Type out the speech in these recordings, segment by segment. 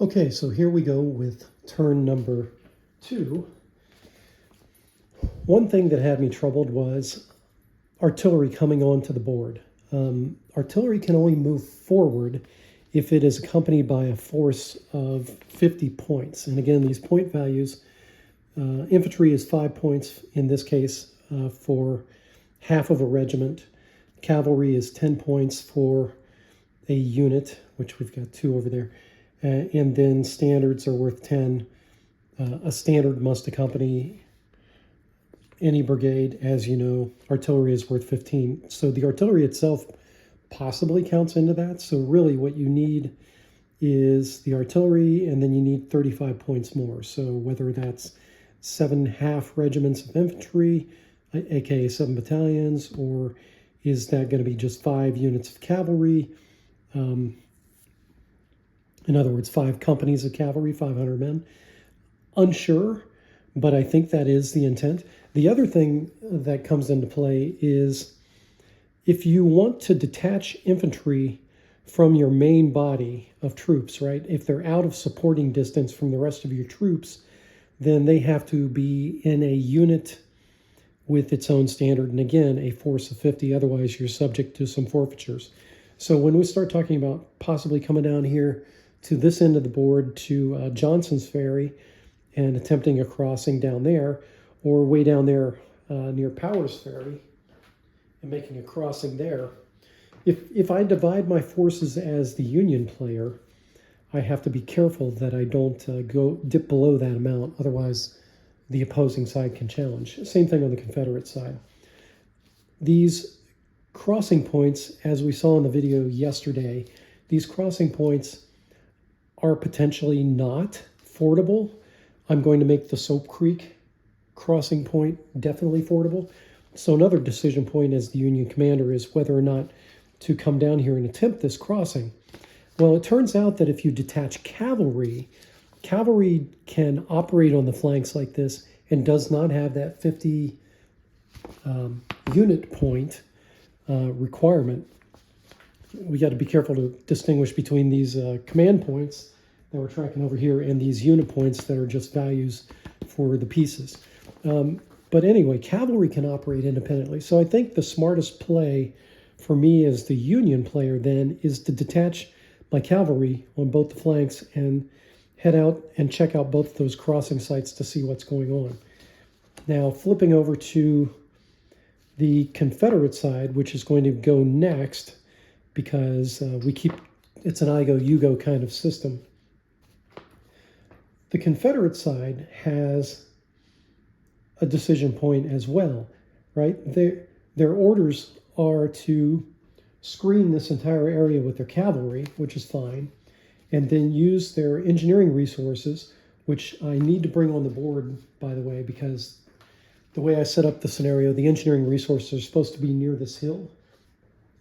Okay, so here we go with turn number 2. One thing that had me troubled was artillery coming onto the board. Artillery can only move forward if it is accompanied by a force of 50 points. And again, these point values, infantry is 5 points in this case for half of a regiment. Cavalry is 10 points for a unit, which we've got 2 over there. And then standards are worth 10. A standard must accompany any brigade. As you know, artillery is worth 15. So the artillery itself possibly counts into that. So really what you need is the artillery, and then you need 35 points more. So whether that's 7 half regiments of infantry, aka 7 battalions, or is that going to be just 5 units of cavalry? In other words, 5 companies of cavalry, 500 men. Unsure, but I think that is the intent. The other thing that comes into play is if you want to detach infantry from your main body of troops, right? If they're out of supporting distance from the rest of your troops, then they have to be in a unit with its own standard, and again, a force of 50. Otherwise, you're subject to some forfeitures. So when we start talking about possibly coming down here to this end of the board to Johnson's Ferry and attempting a crossing down there, or way down there near Powers Ferry and making a crossing there, if I divide my forces as the Union player, I have to be careful that I don't go dip below that amount. Otherwise, the opposing side can challenge. Same thing on the Confederate side. These crossing points, as we saw in the video yesterday, these crossing points are potentially not fordable. I'm going to make the Soap Creek crossing point definitely fordable. So another decision point as the Union commander is whether or not to come down here and attempt this crossing. Well, it turns out that if you detach cavalry, cavalry can operate on the flanks like this and does not have that 50 unit point requirement. We got to be careful to distinguish between these command points that we're tracking over here and these unit points that are just values for the pieces. But anyway, cavalry can operate independently. So I think the smartest play for me as the Union player then is to detach my cavalry on both the flanks and head out and check out both those crossing sites to see what's going on. Now, flipping over to the Confederate side, which is going to go next, because it's an I go, you go kind of system. The Confederate side has a decision point as well, right? Their orders are to screen this entire area with their cavalry, which is fine, and then use their engineering resources, which I need to bring on the board, by the way, because the way I set up the scenario, the engineering resources are supposed to be near this hill.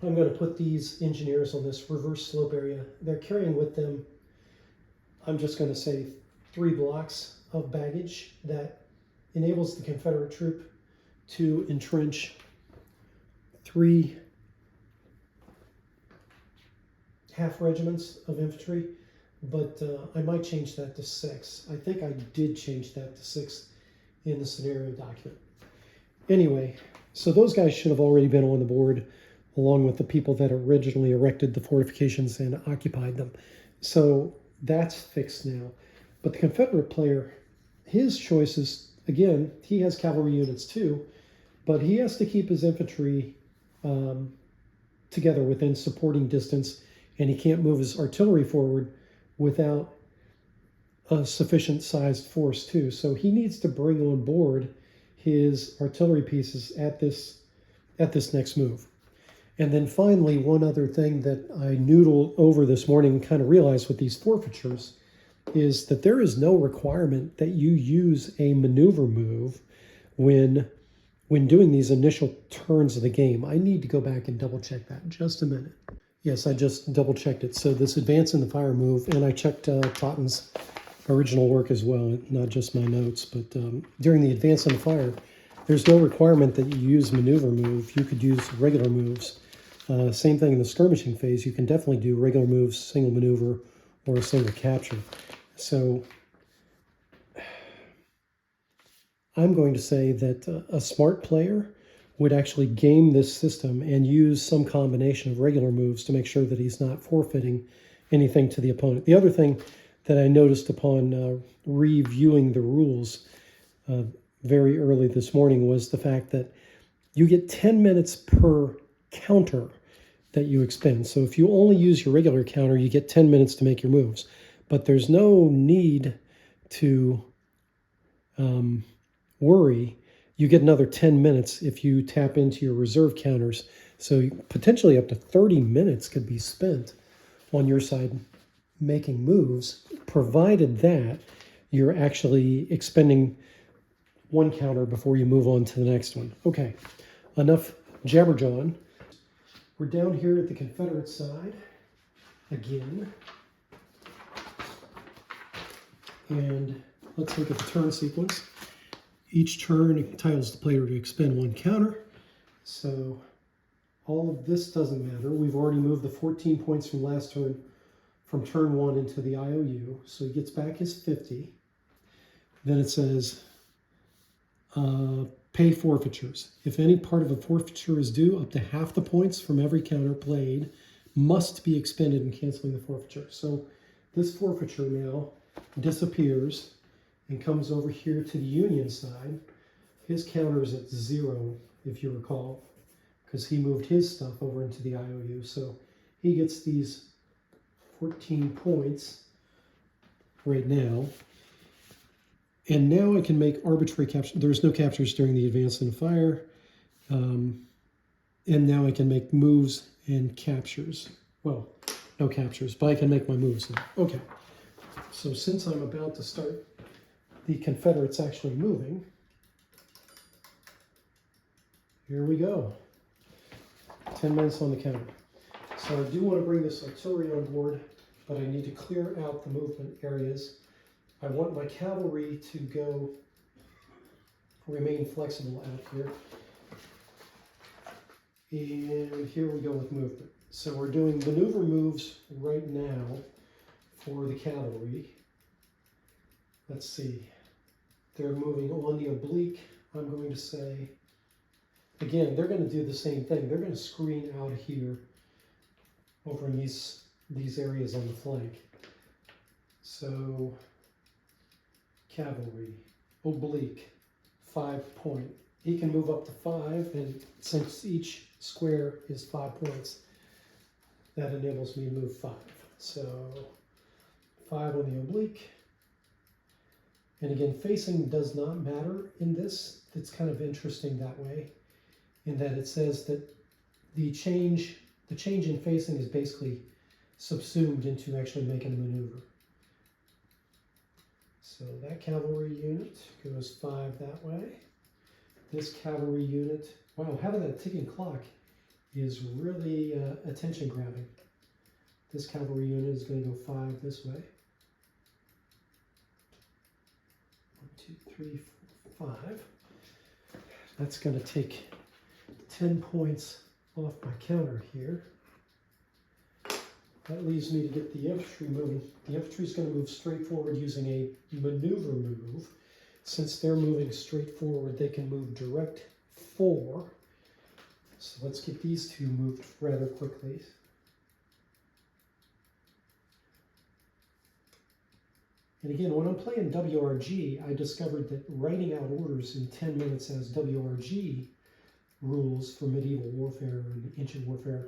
I'm going to put these engineers on this reverse slope area. They're carrying with them, I'm just going to say, 3 blocks of baggage that enables the Confederate troop to entrench 3 half regiments of infantry, but I might change that to 6. I think I did change that to 6 in the scenario document. Anyway, so those guys should have already been on the board along with the people that originally erected the fortifications and occupied them. So that's fixed now. But the Confederate player, his choices, again, he has cavalry units too, but he has to keep his infantry together within supporting distance, and he can't move his artillery forward without a sufficient sized force too. So he needs to bring on board his artillery pieces at this next move. And then finally, one other thing that I noodled over this morning and kind of realized with these forfeitures is that there is no requirement that you use a maneuver move when doing these initial turns of the game. I need to go back and double check that. Just a minute. Yes, I just double checked it. So this advance in the fire move, and I checked Totten's original work as well, not just my notes, but during the advance in the fire, there's no requirement that you use maneuver move. You could use regular moves. Same thing in the skirmishing phase. You can definitely do regular moves, single maneuver, or a single capture. So I'm going to say that a smart player would actually game this system and use some combination of regular moves to make sure that he's not forfeiting anything to the opponent. The other thing that I noticed upon reviewing the rules very early this morning was the fact that you get 10 minutes per counter that you expend. So if you only use your regular counter, you get 10 minutes to make your moves. But there's no need to worry. You get another 10 minutes if you tap into your reserve counters. So potentially up to 30 minutes could be spent on your side making moves, provided that you're actually expending one counter before you move on to the next one. Okay, enough jabberjawing. We're down here at the Confederate side again. And let's look at the turn sequence. Each turn entitles the player to expend one counter. So all of this doesn't matter. We've already moved the 14 points from last turn from turn 1 into the IOU. So he gets back his 50. Then it says pay forfeitures. If any part of a forfeiture is due, up to half the points from every counter played must be expended in canceling the forfeiture. So this forfeiture now disappears and comes over here to the Union side. His counter is at 0, if you recall, because he moved his stuff over into the IOU. So he gets these 14 points right now. And now I can make arbitrary captures. There's no captures during the advance and fire. And now I can make moves and captures. Well, no captures, but I can make my moves now. Okay. So since I'm about to start the Confederates actually moving, here we go. 10 minutes on the counter. So I do want to bring this artillery on board, but I need to clear out the movement areas. I want my cavalry to remain flexible out here. And here we go with movement. So we're doing maneuver moves right now for the cavalry. Let's see. They're moving on the oblique. I'm going to say, again, they're going to do the same thing. They're going to screen out here over in these areas on the flank. So cavalry, oblique, 5 point. He can move up to 5, and since each square is 5 points, that enables me to move 5. So 5 on the oblique. And again, facing does not matter in this. It's kind of interesting that way, in that it says that the change in facing is basically subsumed into actually making a maneuver. So that cavalry unit goes 5 that way. This cavalry unit, wow, having that ticking clock is really attention grabbing. This cavalry unit is going to go 5 this way. 1, 2, 3, 4, 5. That's going to take 10 points off my counter here. That leaves me to get the infantry moving. The infantry is going to move straight forward using a maneuver move. Since they're moving straight forward, they can move direct 4. So let's get these two moved rather quickly. And again, when I'm playing WRG, I discovered that writing out orders in 10 minutes as WRG rules for medieval warfare and ancient warfare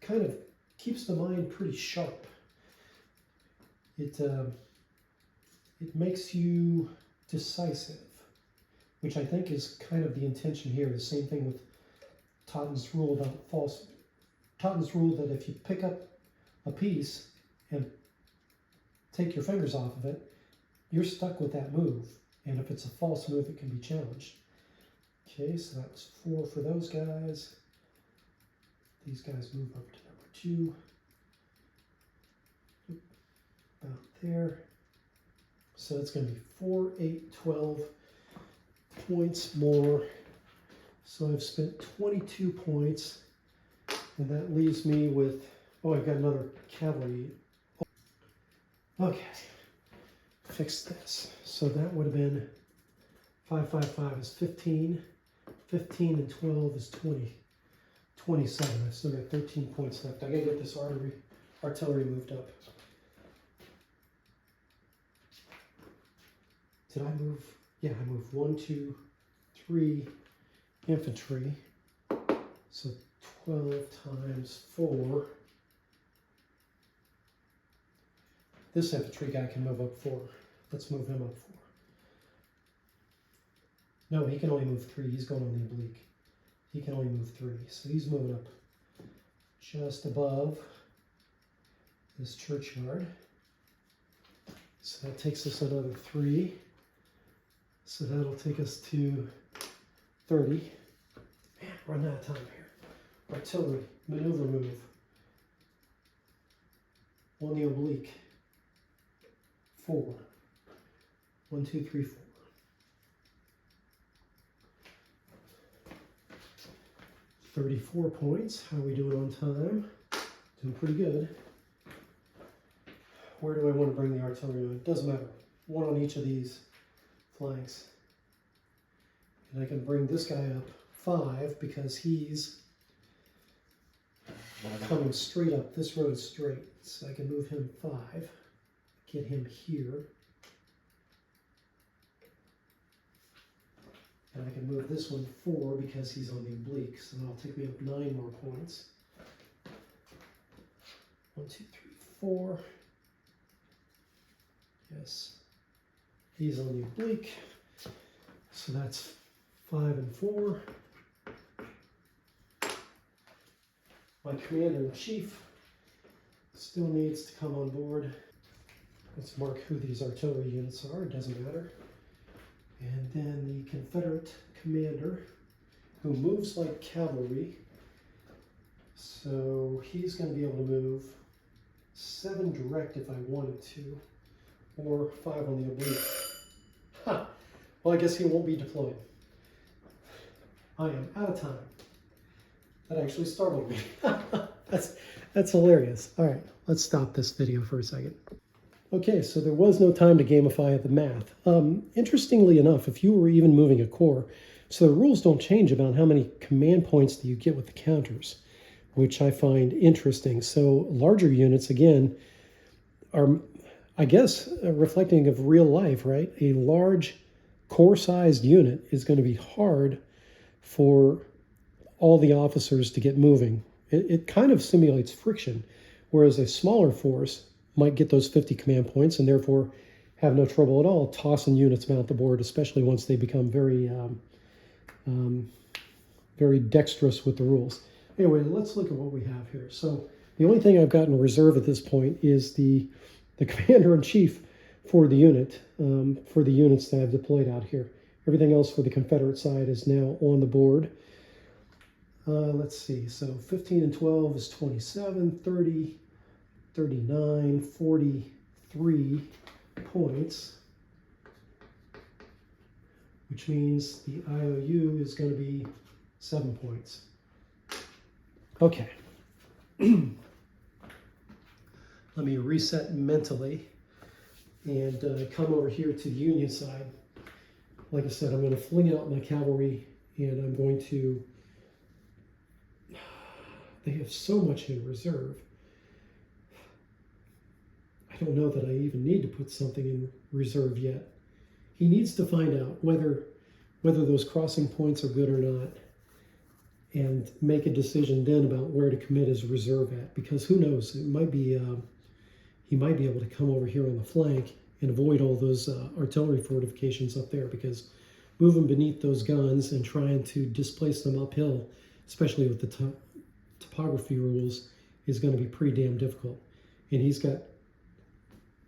kind of keeps the mind pretty sharp. It makes you decisive, which I think is kind of the intention here. The same thing with Totten's rule about Totten's rule that if you pick up a piece and take your fingers off of it, you're stuck with that move. And if it's a false move, it can be challenged. Okay, so that was 4 for those guys. These guys move up to number 2. About there. So it's going to be 4, 8, 12 points more. So I've spent 22 points. And that leaves me with, oh, I've got another cavalry. Okay, fix this. So that would have been 555 is 15. 15 and 12 is 20. 27. I still got 13 points left. I gotta get this artillery moved up. Did I move? Yeah, I moved 1, 2, 3 infantry. So 12 times 4. This infantry guy can move up 4. Let's move him up 4. No, he can only move 3. He's going on the oblique. He can only move 3. So he's moving up just above this churchyard. So that takes us another 3. So that'll take us to 30. Man, running out of time here. Artillery, maneuver move. On the oblique. 4. 1, 2, 3, 4. $34 points. How are we doing on time? Doing pretty good. Where do I want to bring the artillery on? Doesn't matter. 1 on each of these flanks. And I can bring this guy up 5 because he's coming straight up. This road is straight. So I can move him 5. Get him here. And I can move this one 4 because he's on the oblique. So that'll take me up 9 more points. 1, 2, 3, 4. Yes. He's on the oblique. So that's 5 and 4. My commander-in-chief still needs to come on board. Let's mark who these artillery units are. It doesn't matter. And then the Confederate commander, who moves like cavalry. So he's going to be able to move 7 direct if I wanted to, or 5 on the oblique. Ha! Well, I guess he won't be deployed. I am out of time. That actually startled me. That's hilarious. All right, let's stop this video for a second. Okay, so there was no time to gamify the math. Interestingly enough, if you were even moving a corps, so the rules don't change about how many command points that you get with the counters, which I find interesting. So larger units, again, are, I guess, reflecting of real life, right? A large corps-sized unit is going to be hard for all the officers to get moving. It kind of simulates friction, whereas a smaller force might get those 50 command points and therefore have no trouble at all tossing units about the board, especially once they become very, very dexterous with the rules. Anyway, let's look at what we have here. So the only thing I've got in reserve at this point is the commander-in-chief for the unit, for the units that I've deployed out here. Everything else for the Confederate side is now on the board. Let's see, so 15 and 12 is 27, 30, 39, 43 points, which means the IOU is going to be 7 points. Okay. Let me reset mentally and come over here to the Union side. Like I said, I'm going to fling out my cavalry and I'm going to... They have so much in reserve. I don't know that I even need to put something in reserve yet. He needs to find out whether those crossing points are good or not and make a decision then about where to commit his reserve at, because who knows, it might be he might be able to come over here on the flank and avoid all those artillery fortifications up there, because moving beneath those guns and trying to displace them uphill, especially with the topography rules, is going to be pretty damn difficult. And he's got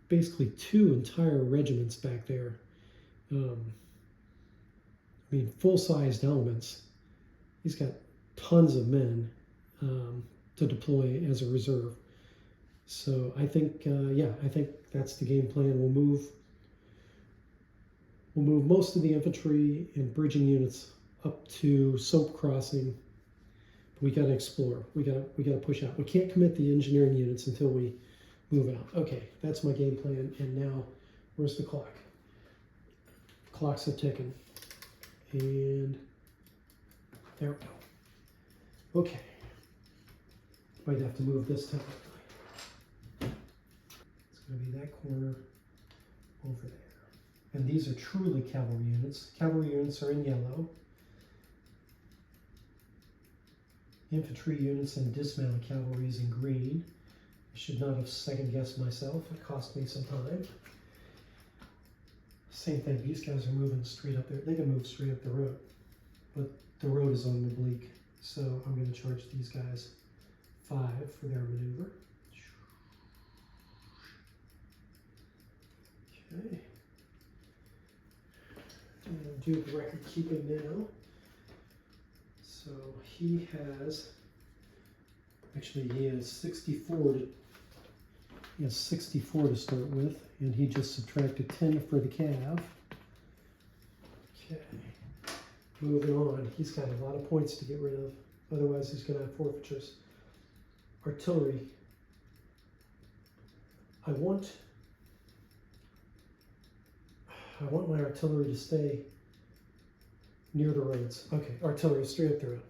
basically 2 entire regiments back there. I mean, full-sized elements. He's got tons of men to deploy as a reserve. So I think, yeah, I think that's the game plan. We'll move most of the infantry and bridging units up to Soap Crossing. We got to explore. We got to push out. We can't commit the engineering units until we move out. Okay, that's my game plan. And now, where's the clock? Clock's a ticking. And there we go. Okay. Might have to move this temporarily. It's going to be that corner over there. And these are truly cavalry units. Cavalry units are in yellow. Infantry units and dismounted cavalry is in green. I should not have second guessed myself. It cost me some time. Same thing, these guys are moving straight up there. They can move straight up the road, but the road is on an oblique. So I'm going to charge these guys 5 for their maneuver. Okay. And do the record keeping now. So he has 64 to start with, and he just subtracted 10 for the cav. Okay, moving on. He's got a lot of points to get rid of, otherwise he's going to have forfeitures. Artillery. I want my artillery to stay near the roads. Okay, artillery straight up the road.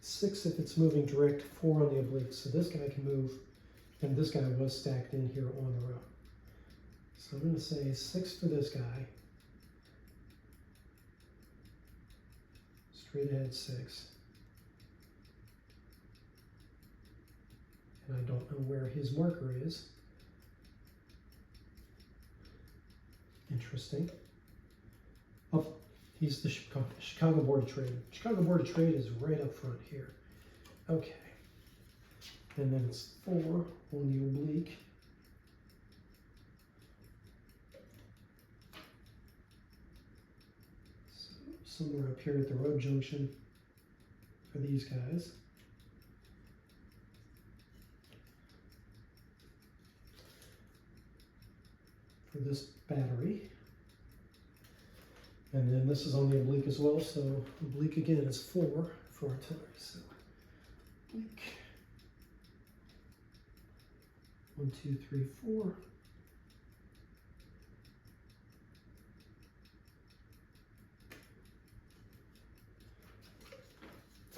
6 if it's moving direct, 4 on the oblique. So this guy can move, and this guy was stacked in here on the road. So I'm going to say 6 for this guy. Straight ahead 6. And I don't know where his marker is. Interesting. Oh, he's the Chicago Board of Trade. Chicago Board of Trade is right up front here. Okay. And then it's 4 on the oblique. So somewhere up here at the road junction for these guys. For this battery. And then this is on the oblique as well, so oblique again is 4 for artillery. So oblique. 1, 2, 3, 4.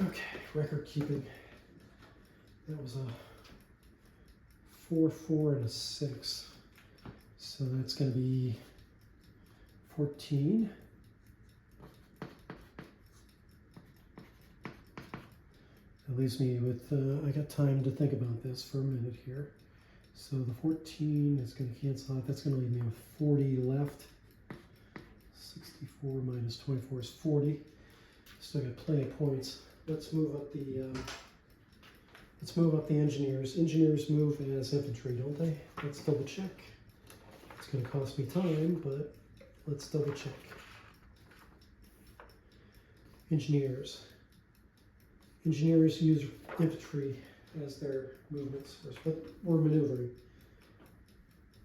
Okay, record keeping. That was a 4, 4, and a 6. So that's going to be 14. That leaves me with, I got time to think about this for a minute here. So the 14 is going to cancel out. That's going to leave me with 40 left. 64 minus 24 is 40. Still got plenty of points. Let's move up the engineers. Engineers move as infantry, don't they? Let's double check. It's going to cost me time, but let's double check. Engineers. Engineers use infantry as their movements, but we're maneuvering.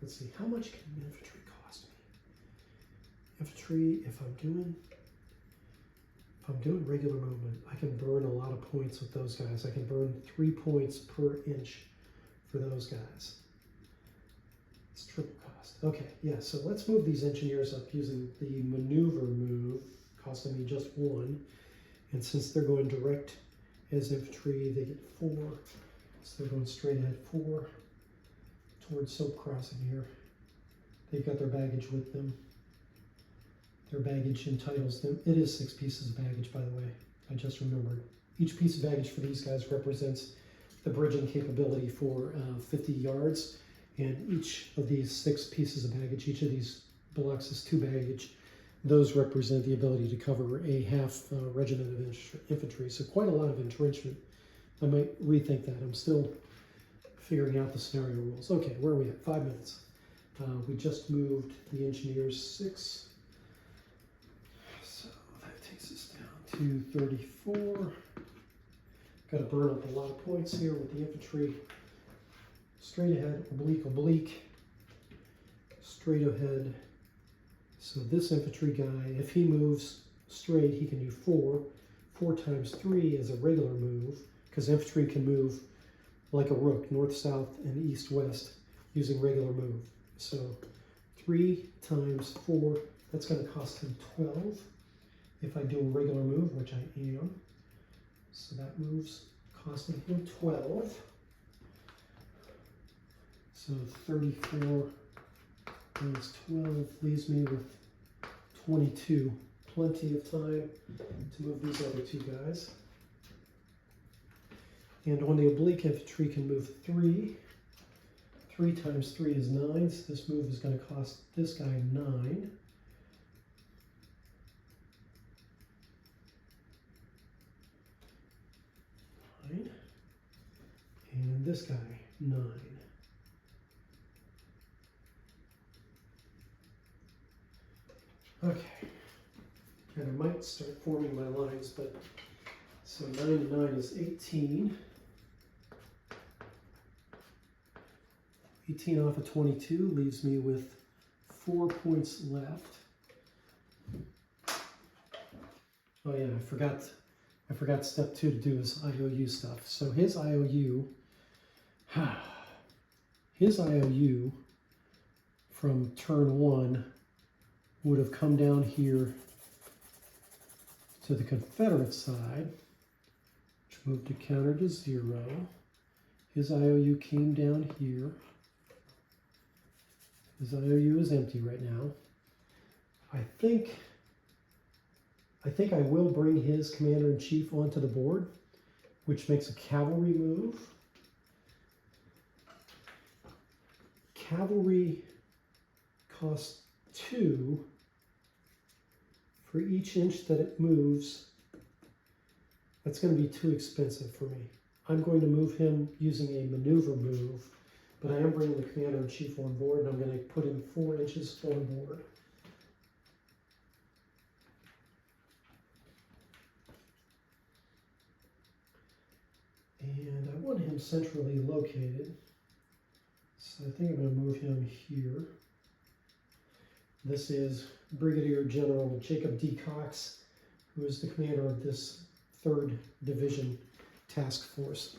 Let's see, how much can infantry cost me? Infantry, if I'm doing regular movement, I can burn a lot of points with those guys. I can burn 3 points per inch for those guys. It's triple cost. Okay, yeah, so let's move these engineers up using the maneuver move, costing me just 1. And since they're going direct as infantry, they get 4. So they're going straight ahead 4 towards Soap Crossing here. They've got their baggage with them. Their baggage entitles them. It is 6 pieces of baggage, by the way. I just remembered. Each piece of baggage for these guys represents the bridging capability for 50 yards. And each of these 6 pieces of baggage, each of these blocks is 2 baggage. Those represent the ability to cover a half regiment of infantry. So quite a lot of entrenchment. I might rethink that. I'm still figuring out the scenario rules. Okay, where are we at? 5 minutes. We just moved the engineers 6. So that takes us down to 34. Got to burn up a lot of points here with the infantry. Straight ahead, oblique, oblique. Straight ahead. So this infantry guy, if he moves straight, he can do 4. 4 times 3 is a regular move, because infantry can move like a rook, north, south, and east, west, using regular move. So 3 times 4, that's going to cost him 12 if I do a regular move, which I am. So that move's costing him 12. So 34 minus 12 leaves me with 22. Plenty of time to move these other two guys. And on the oblique infantry can move 3. 3 times 3 is 9, so this move is going to cost this guy 9. And this guy, 9. Okay. And I might start forming my lines, but so 9 and 9 is 18. 18 off of 22 leaves me with 4 points left. Oh yeah, I forgot step 2 to do his IOU stuff. So his IOU from turn 1 would have come down here to the Confederate side, which moved to counter to 0. His IOU came down here. His IOU is empty right now. I think I will bring his commander-in-chief onto the board, which makes a cavalry move. Cavalry costs 2 for each inch that it moves. That's going to be too expensive for me. I'm going to move him using a maneuver move, but I am bringing the commander-in-chief on board, and I'm going to put him 4 inches on board. And I want him centrally located, so I think I'm going to move him here. This is Brigadier General Jacob D. Cox, who is the commander of this 3rd Division Task Force.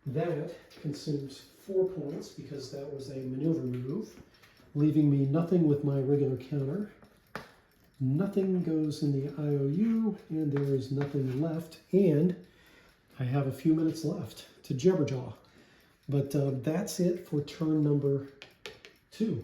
That consumes 4 points because that was a maneuver move, leaving me nothing with my regular counter. Nothing goes in the IOU, and there is nothing left, and I have a few minutes left to jabberjaw. But that's it for turn number 2.